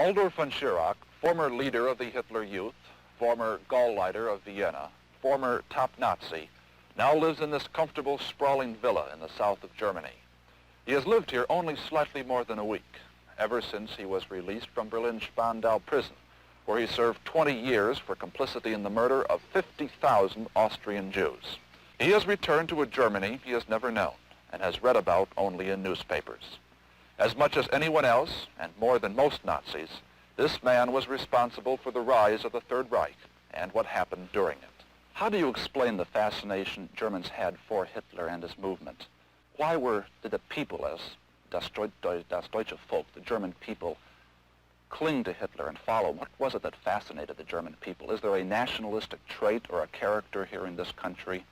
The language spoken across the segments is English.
Baldur von Schirach, former leader of the Hitler Youth, former Gauleiter of Vienna, former top Nazi, now lives in this comfortable, sprawling villa in the south of Germany. He has lived here only slightly more than a week, ever since he was released from Berlin's Spandau Prison, where he served 20 years for complicity in the murder of 50,000 Austrian Jews. He has returned to a Germany he has never known and has read about only in newspapers. As much as anyone else, and more than most Nazis, this man was responsible for the rise of the Third Reich and what happened during it. How do you explain the fascination Germans had for Hitler and his movement? Why did the people, as das Deutsche Volk, the German people, cling to Hitler and follow? What was it that fascinated the German people? Is there a nationalistic trait or a character here in this country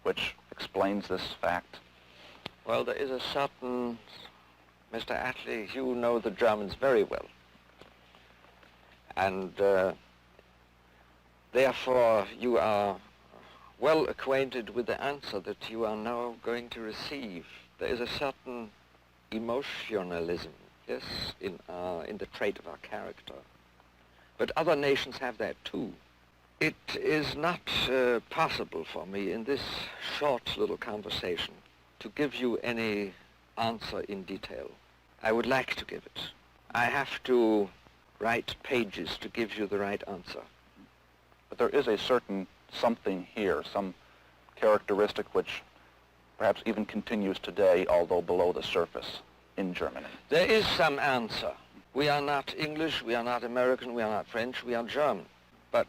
which explains this fact? Well, there is a certain, Mr. Utley, you know the Germans very well. And therefore you are well acquainted with the answer that you are now going to receive. There is a certain emotionalism, yes, in the trait of our character. But other nations have that too. It is not possible for me in this short little conversation to give you any answer in detail. I would like to give it. I have to write pages to give you the right answer. But there is a certain something here, some characteristic which perhaps even continues today, although below the surface, in Germany. There is some answer. We are not English, we are not American, we are not French, we are German. But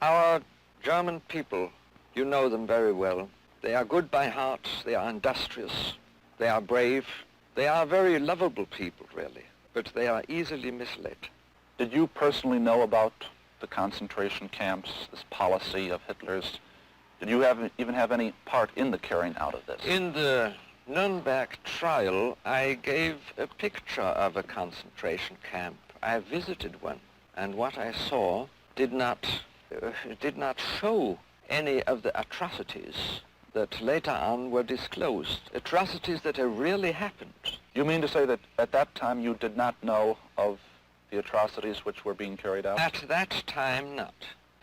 our German people, you know them very well. They are good by heart, they are industrious, they are brave, they are very lovable people, really, but they are easily misled. Did you personally know about the concentration camps, this policy of Hitler's? Did you even have any part in the carrying out of this? In the Nuremberg trial, I gave a picture of a concentration camp. I visited one, and what I saw did not show any of the atrocities that later on were disclosed, atrocities that have really happened. You mean to say that at that time you did not know of the atrocities which were being carried out? At that time, not.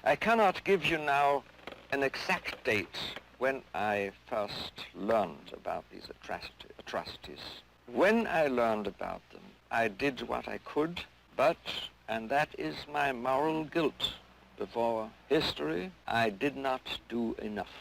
I cannot give you now an exact date when I first learned about these atrocities. When I learned about them, I did what I could, but, and that is my moral guilt before history, I did not do enough.